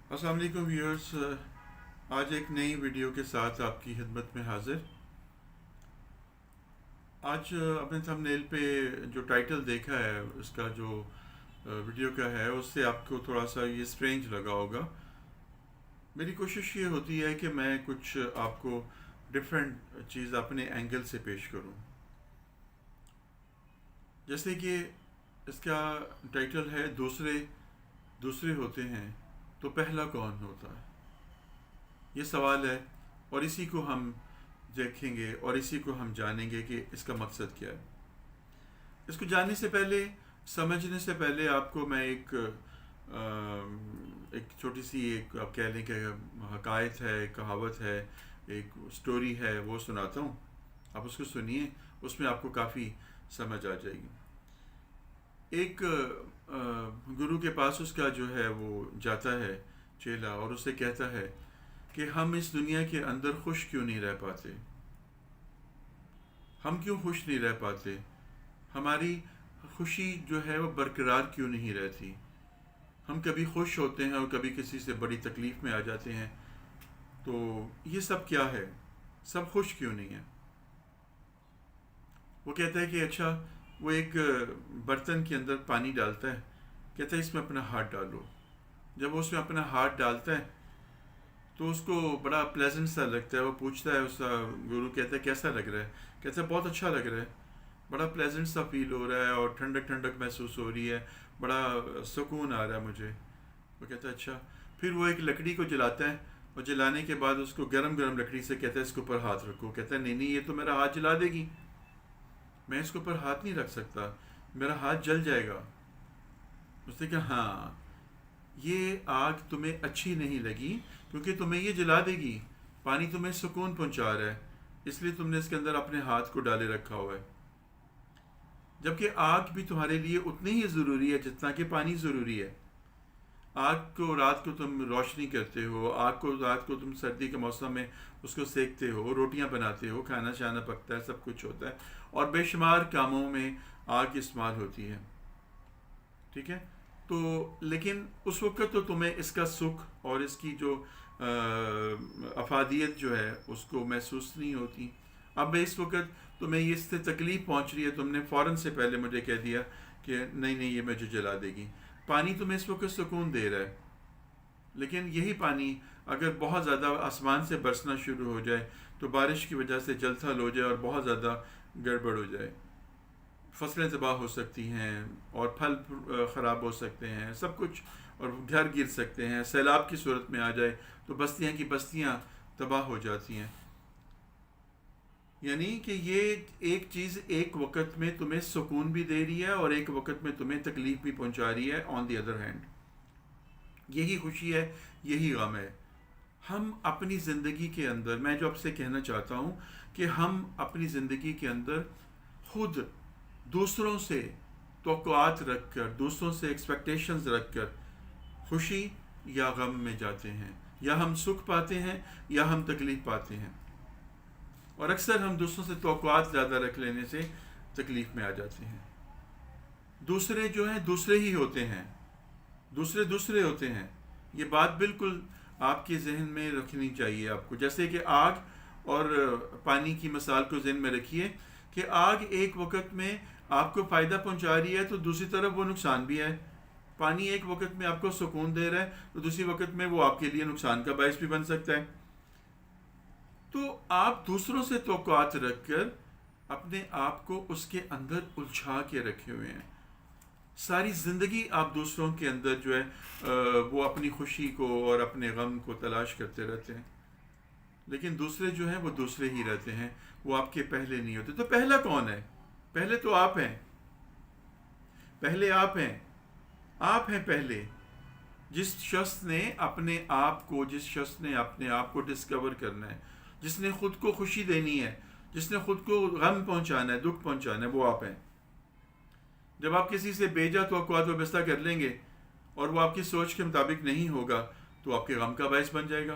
अस्सलाम वालेकुम व्यूअर्स। आज एक नई वीडियो के साथ आपकी खिदमत में हाजिर। आज अपने थंबनेल पे जो टाइटल देखा है उसका जो वीडियो का है उससे आपको थोड़ा सा ये स्ट्रेंज लगा होगा। मेरी कोशिश ये होती है कि मैं कुछ आपको डिफरेंट चीज़ अपने एंगल से पेश करूं। जैसे कि इसका टाइटल है दूसरे दूसरे होते हैं तो पहला कौन होता है। ये सवाल है और इसी को हम देखेंगे और इसी को हम जानेंगे कि इसका मकसद क्या है। इसको जानने से पहले, समझने से पहले आपको मैं एक छोटी सी एक आप कह लें कि हकायत है, एक कहावत है, एक स्टोरी है, वो सुनाता हूँ। आप उसको सुनिए, उसमें आपको काफ़ी समझ आ जाएगी। एक गुरु के पास उसका जो है वो जाता है चेला और उससे कहता है कि हम इस दुनिया के अंदर खुश क्यों नहीं रह पाते, हम क्यों खुश नहीं रह पाते, हमारी खुशी जो है वो बरकरार क्यों नहीं रहती। हम कभी खुश होते हैं और कभी किसी से बड़ी तकलीफ़ में आ जाते हैं, तो ये सब क्या है, सब खुश क्यों नहीं है। वो कहता है कि अच्छा, वो एक बर्तन के अंदर पानी डालता है, कहता है इसमें अपना हाथ डालो। जब वो उसमें अपना हाथ डालता है तो उसको बड़ा प्लेजेंट सा लगता है। वो पूछता है, उसका गुरु कहता है कैसा लग रहा है, कहता है बहुत अच्छा लग रहा है, बड़ा प्लेजेंट सा फील हो रहा है और ठंडक ठंडक महसूस हो रही है, बड़ा सुकून आ रहा है मुझे। वो कहता है अच्छा। फिर वो एक लकड़ी को जलाता है और जलाने के बाद उसको गरम गरम लकड़ी से कहता है इसके ऊपर हाथ रखो। कहता है नहीं नहीं, ये तो मेरा हाथ जला देगी, मैं इसके ऊपर हाथ नहीं रख सकता, मेरा हाथ जल जाएगा। उसने कहा हाँ, ये आग तुम्हें अच्छी नहीं लगी क्योंकि तुम्हें ये जला देगी, पानी तुम्हें सुकून पहुंचा रहा है, इसलिए तुमने इसके अंदर अपने हाथ को डाले रखा हुआ है। जबकि आग भी तुम्हारे लिए उतनी ही ज़रूरी है जितना कि पानी ज़रूरी है। आग को रात को तुम रोशनी करते हो, आग को रात को तुम सर्दी के मौसम में उसको सेकते हो, रोटियां बनाते हो, खाना शाना पकता है, सब कुछ होता है और बेशुमार कामों में आग इस्तेमाल होती है। ठीक है, तो लेकिन उस वक्त तो तुम्हें इसका सुख और इसकी जो अफादियत जो है उसको महसूस नहीं होती। अब इस वक्त तुम्हें ये इससे तकलीफ़ पहुंच रही है, तुमने फ़ौरन से पहले मुझे कह दिया कि नहीं नहीं ये मुझे जला देगी। पानी तुम्हें इस वक्त सुकून दे रहा है, लेकिन यही पानी अगर बहुत ज़्यादा आसमान से बरसना शुरू हो जाए तो बारिश की वजह से जल थल हो जाए और बहुत ज़्यादा गड़बड़ हो जाए, फसलें तबाह हो सकती हैं और फल ख़राब हो सकते हैं, सब कुछ, और घर गिर सकते हैं, सैलाब की सूरत में आ जाए तो बस्तियां की बस्तियां तबाह हो जाती हैं। यानी कि ये एक चीज़ एक वक्त में तुम्हें सुकून भी दे रही है और एक वक्त में तुम्हें तकलीफ़ भी पहुंचा रही है। ऑन दी अदर हैंड, यही खुशी है, यही गम है। हम अपनी ज़िंदगी के अंदर, मैं जो आपसे कहना चाहता हूँ कि हम अपनी ज़िंदगी के अंदर खुद दूसरों से तवक्कुआत रख कर, दूसरों से एक्सपेक्टेशंस रख कर खुशी या गम में जाते हैं, या हम सुख पाते हैं या हम तकलीफ़ पाते हैं। और अक्सर हम दूसरों से तवक्कुआत ज़्यादा रख लेने से तकलीफ़ में आ जाते हैं। दूसरे जो हैं दूसरे ही होते हैं, दूसरे दूसरे होते हैं, ये बात बिल्कुल आपके जहन में रखनी चाहिए आपको। जैसे कि आग और पानी की मिसाल को जहन में रखिए कि आग एक वक्त में आपको फ़ायदा पहुंचा रही है तो दूसरी तरफ वो नुकसान भी है। पानी एक वक्त में आपको सुकून दे रहा है तो दूसरी वक्त में वो आपके लिए नुकसान का बायस भी बन सकता है। तो आप दूसरों से तवक्कुआत रख कर अपने आप को उसके अंदर उलझा के रखे हुए हैं। सारी ज़िंदगी आप दूसरों के अंदर जो है वो अपनी खुशी को और अपने गम को तलाश करते रहते हैं, लेकिन दूसरे जो हैं वो दूसरे ही रहते हैं, वो आपके पहले नहीं होते। तो पहला कौन है? पहले तो आप हैं, पहले आप हैं, आप हैं पहले। जिस शख्स ने अपने आप को, जिस शख्स ने अपने आप को डिस्कवर करना है, जिसने खुद को खुशी देनी है, जिसने खुद को गम पहुंचाना है, दुख पहुंचाना है, वो आप हैं। जब आप किसी से बेजा तवक्कुआत वाबस्ता कर लेंगे और वो आपकी सोच के मुताबिक नहीं होगा तो आपके गम का बायस बन जाएगा।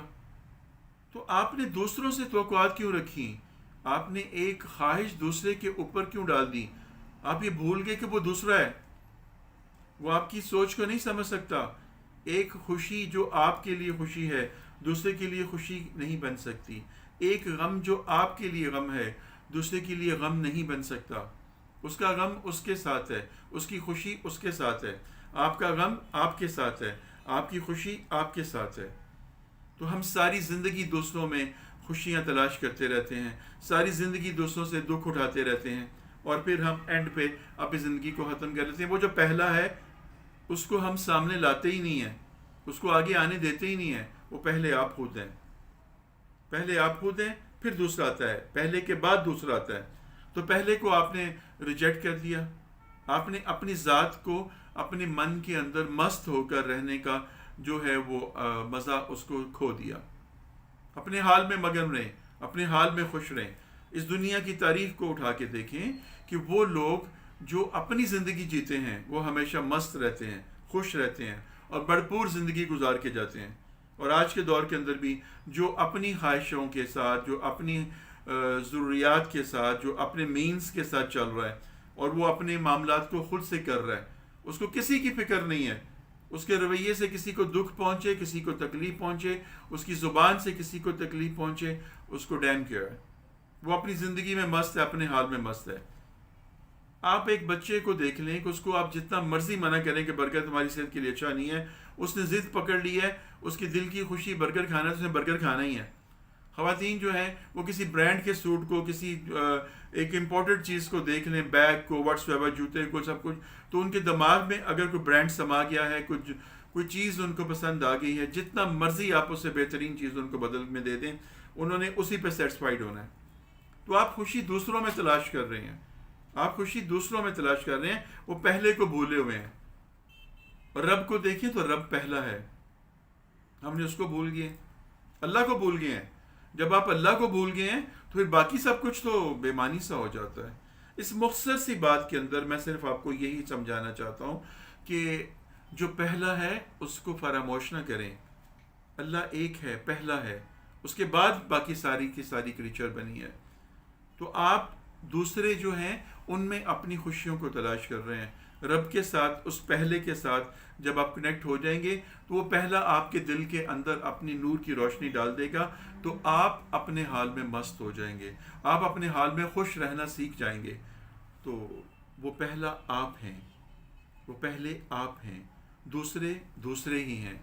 तो आपने दूसरों से तवक्कुआत क्यों रखी? आपने एक ख्वाहिश दूसरे के ऊपर क्यों डाल दी? आप ये भूल गए कि वो दूसरा है, वो आपकी सोच को नहीं समझ सकता, ایک خوشی جو آپ کے لیے خوشی ہے دوسرے کے لیے خوشی نہیں بن سکتی. ایک غم جو آپ کے لیے غم ہے دوسرے کے لیے غم نہیں بن سکتا. اس کا غم اس کے ساتھ ہے, اس کی خوشی اس کے ساتھ ہے. آپ کا غم آپ کے ساتھ ہے, آپ کی خوشی آپ کے ساتھ ہے. تو ہم ساری زندگی دوسروں میں خوشیاں تلاش کرتے رہتے ہیں, ساری زندگی دوسروں سے دکھ اٹھاتے رہتے ہیں, اور پھر ہم اینڈ پہ اپنی زندگی کو ختم کر لیتے ہیں. وہ جو پہلا ہے اس کو ہم سامنے لاتے ہی نہیں ہیں, اس کو آگے آنے دیتے ہی نہیں ہیں. وہ پہلے آپ خود ہیں, پہلے آپ خود ہیں, پھر دوسرا آتا ہے, پہلے کے بعد دوسرا آتا ہے. تو پہلے کو آپ نے ریجیکٹ کر دیا, آپ نے اپنی ذات کو اپنے من کے اندر مست ہو کر رہنے کا جو ہے وہ مزہ اس کو کھو دیا. اپنے حال میں مگن رہیں, اپنے حال میں خوش رہیں. اس دنیا کی تاریخ کو اٹھا کے دیکھیں کہ وہ لوگ جو اپنی زندگی جیتے ہیں وہ ہمیشہ مست رہتے ہیں, خوش رہتے ہیں اور بھرپور زندگی گزار کے جاتے ہیں. اور آج کے دور کے اندر بھی جو اپنی خواہشوں کے ساتھ, جو اپنی ضروریات کے ساتھ, جو اپنے مینز کے ساتھ چل رہا ہے اور وہ اپنے معاملات کو خود سے کر رہا ہے, اس کو کسی کی فکر نہیں ہے. اس کے رویے سے کسی کو دکھ پہنچے, کسی کو تکلیف پہنچے, اس کی زبان سے کسی کو تکلیف پہنچے, اس کو ڈیم کیئر ہے. وہ اپنی زندگی میں مست ہے, اپنے حال میں مست ہے. آپ ایک بچے کو دیکھ لیں کہ اس کو آپ جتنا مرضی منع کریں کہ برگر تمہاری صحت کے لیے اچھا نہیں ہے, اس نے ضد پکڑ لی ہے, اس کی دل کی خوشی برگر کھانا ہے, اس نے برگر کھانا ہی ہے. خواتین جو ہیں وہ کسی برانڈ کے سوٹ کو, کسی ایک امپورٹڈ چیز کو دیکھ لیں, بیگ کو, واٹس ایور, جوتے کو, سب کچھ, تو ان کے دماغ میں اگر کوئی برانڈ سما گیا ہے, کوئی چیز ان کو پسند آ گئی ہے, جتنا مرضی آپ اسے بہترین چیز ان کو بدل میں دے دیں, انہوں نے اسی پہ سیٹسفائیڈ ہونا ہے. تو آپ خوشی دوسروں میں تلاش کر رہے ہیں, آپ خوشی دوسروں میں تلاش کر رہے ہیں, وہ پہلے کو بھولے ہوئے ہیں. اور رب کو دیکھیں تو رب پہلا ہے, ہم نے اس کو بھول گئے, اللہ کو بھول گئے ہیں. جب آپ اللہ کو بھول گئے ہیں تو پھر باقی سب کچھ تو بے معنی سا ہو جاتا ہے. اس مختصر سی بات کے اندر میں صرف آپ کو یہی سمجھانا چاہتا ہوں کہ جو پہلا ہے اس کو فراموش نہ کریں. اللہ ایک ہے, پہلا ہے, اس کے بعد باقی ساری کی ساری کریچر بنی ہے. تو آپ دوسرے جو ہیں ان میں اپنی خوشیوں کو تلاش کر رہے ہیں. رب کے ساتھ, اس پہلے کے ساتھ جب آپ کنیکٹ ہو جائیں گے تو وہ پہلا آپ کے دل کے اندر اپنی نور کی روشنی ڈال دے گا, تو آپ اپنے حال میں مست ہو جائیں گے, آپ اپنے حال میں خوش رہنا سیکھ جائیں گے. تو وہ پہلا آپ ہیں, وہ پہلے آپ ہیں, دوسرے دوسرے ہی ہیں.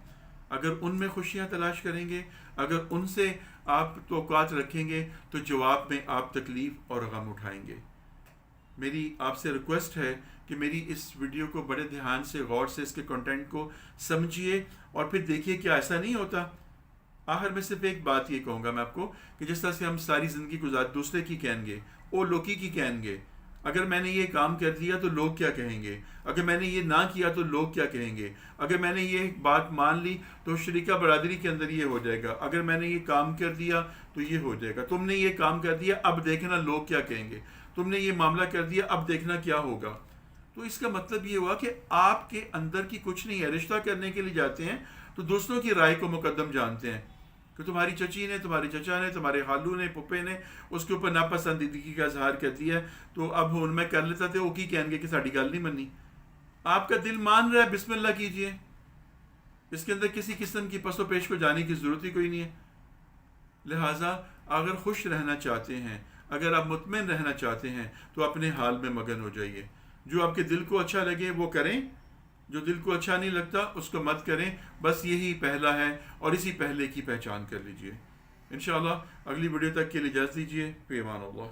اگر ان میں خوشیاں تلاش کریں گے, اگر ان سے آپ توقعات رکھیں گے, تو جواب میں آپ تکلیف اور غم اٹھائیں گے. میری آپ سے ریکویسٹ ہے کہ میری اس ویڈیو کو بڑے دھیان سے, غور سے اس کے کنٹینٹ کو سمجھیے اور پھر دیکھیے کہ ایسا نہیں ہوتا. آخر میں صرف ایک بات یہ کہوں گا میں آپ کو کہ جس طرح سے ہم ساری زندگی گزار, دوسرے کی کہیں گے, او لوکی کی کہیں گے, اگر میں نے یہ کام کر دیا تو لوگ کیا کہیں گے, اگر میں نے یہ نہ کیا تو لوگ کیا کہیں گے, اگر میں نے یہ بات مان لی تو شریکہ برادری کے اندر یہ ہو جائے گا, اگر میں نے یہ کام کر دیا تو یہ ہو جائے گا, تم نے یہ کام کر دیا اب دیکھنا لوگ کیا کہیں گے, تم نے یہ معاملہ کر دیا اب دیکھنا کیا ہوگا. تو اس کا مطلب یہ ہوا کہ آپ کے اندر کی کچھ نہیں ہے. رشتہ کرنے کے لیے جاتے ہیں تو دوسروں کی رائے کو مقدم جانتے ہیں کہ تمہاری چچی نے, تمہارے چچا نے, تمہارے خالو نے, پھپھے نے اس کے اوپر ناپسندیدگی کا اظہار کر دیا ہے, تو اب ان میں کر لیتا تھے, وہ کی کہیں گے کہ ساڑی گل نہیں منی. آپ کا دل مان رہا ہے, بسم اللہ کیجئے, اس کے اندر کسی قسم کی پس و پیش کو جانے کی ضرورت ہی کوئی نہیں ہے. لہٰذا اگر خوش رہنا چاہتے ہیں, اگر آپ مطمئن رہنا چاہتے ہیں تو اپنے حال میں مگن ہو جائیے. جو آپ کے دل کو اچھا لگے وہ کریں, جو دل کو اچھا نہیں لگتا اس کو مت کریں. بس یہی پہلا ہے اور اسی پہلے کی پہچان کر لیجئے. انشاءاللہ اگلی ویڈیو تک کے لیے اجازت دیجیے. فی امان اللہ.